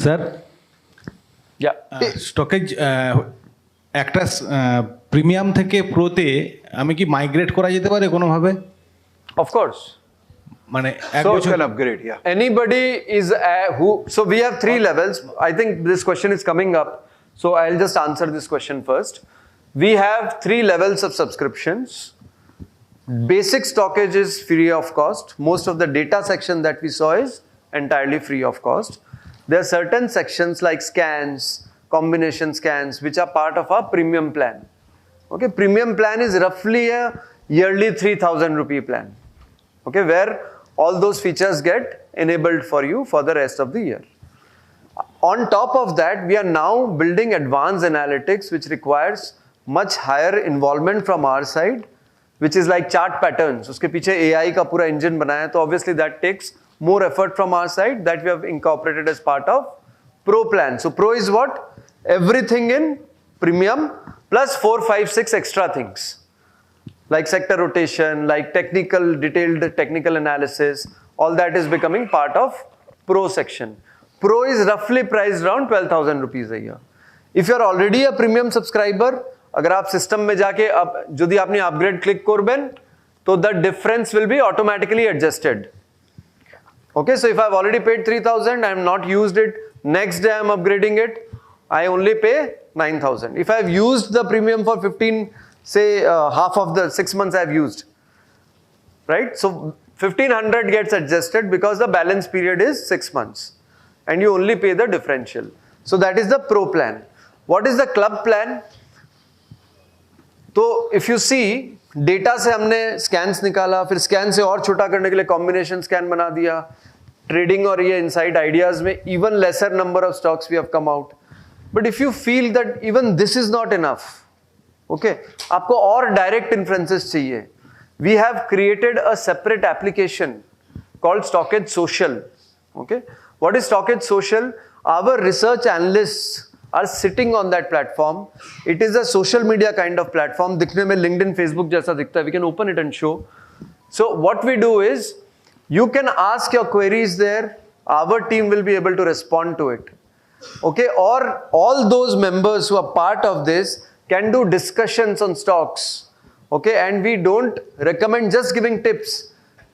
Sir Yeah. Stockage একটা premium থেকে প্রোতে আমি কি মাইগ্রেট করা যেতে পারে কোনোভাবে? Of course. মানে এক So you বছর can upgrade, yeah. Anybody is so we have 3 levels. I think this question is coming up, so I'll just answer this question first. We have 3 levels of subscriptions. Basic stockage is free of cost. Most of the data section that we saw is entirely free of cost. There are certain sections like scans, combination scans, which are part of our premium plan. Okay, premium plan is roughly a yearly 3,000 rupee plan. Okay, where all those features get enabled for you for the rest of the year. On top of that, we are now building advanced analytics, which requires much higher involvement from our side, which is like chart patterns. उसके पीछे AI का पूरा engine बनाया है, तो obviously that takes more effort from our side that we have incorporated as part of Pro plan. So Pro is what? Everything in premium plus 4, 5, 6 extra things. Like sector rotation, like detailed technical analysis, all that is becoming part of Pro section. Pro is roughly priced around 12,000 rupees a year. If you are already a premium subscriber, अगर आप system में जाके अब यदि आपने upgrade click करबेन तो the difference will be automatically adjusted. Okay, so if I've already paid 3,000, I have not used it, next day I'm upgrading it, I only pay 9,000. If I've used the premium for 15, say half of the 6 months I've used, right? So 1,500 gets adjusted because the balance period is 6 months and you only pay the differential. So that is the Pro plan. What is the Club plan? तो if you see data से हमने scans निकाला, फिर scan से और छोटा करने के लिए कॉम्बिनेशन स्कैन बना दिया, ट्रेडिंग और ये इनसाइड आइडियाज में even lesser number of stocks we have come out. But if you feel that even this is not enough, okay, आपको और डायरेक्ट इन्फ्लुएंसेस चाहिए, we have created a separate application called StockEdge Social. Okay, what is StockEdge Social? Our research analysts are sitting on that platform. It is a social media kind of platform. दिखने में LinkedIn, Facebook जैसा दिखता है. We can open it and show. So what we do is, you can ask your queries there. Our team will be able to respond to it. Okay, or all those members who are part of this can do discussions on stocks. Okay, and we don't recommend just giving tips.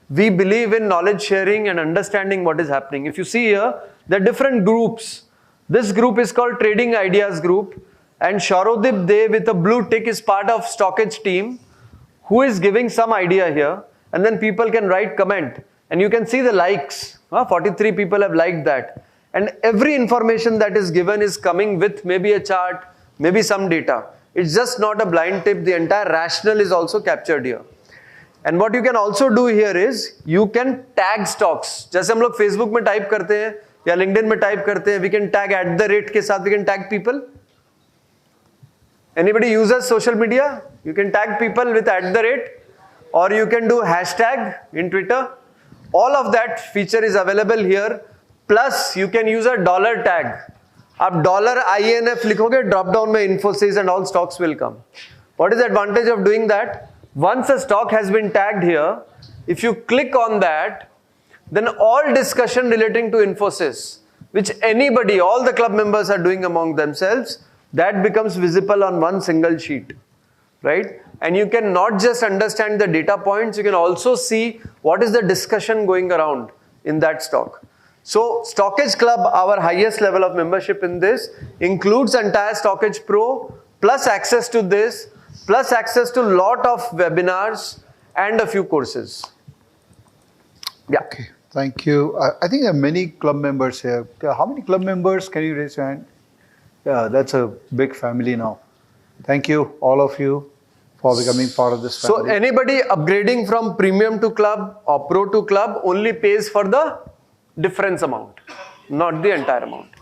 We believe in knowledge sharing and understanding what is happening. If you see here, there are different groups. This group is called Trading Ideas Group, and Shaurodip De with a blue tick is part of Stockage team, who is giving some idea here, and then people can write comment and you can see the likes. 43 people have liked that, and every information that is given is coming with maybe a chart, maybe some data. It's just not a blind tip. The entire rationale is also captured here. And what you can also do here is you can tag stocks. जैसे हम लोग Facebook में type करते हैं या LinkedIn में type करते हैं, we can tag @ के साथ we can tag people. Anybody uses social media? You can tag people with @ or you can do hashtag in Twitter. All of that feature is available here. Plus you can use a dollar tag. आप $INF लिखोगे, drop down में Infosys and all stocks will come. What is the advantage of doing that? Once a stock has been tagged here, if you click on that, then all discussion relating to Infosys, which anybody, all the club members are doing among themselves, that becomes visible on one single sheet, right? And you can not just understand the data points, you can also see what is the discussion going around in that stock. So Stockage Club, our highest level of membership in this, includes entire Stockage Pro, plus access to this, plus access to lot of webinars and a few courses. Yeah. Okay, thank you. I think there are many club members here. How many club members? Can you raise your hand? Yeah, that's a big family now. Thank you, all of you, for becoming part of this family. So anybody upgrading from premium to club or pro to club only pays for the difference amount, not the entire amount.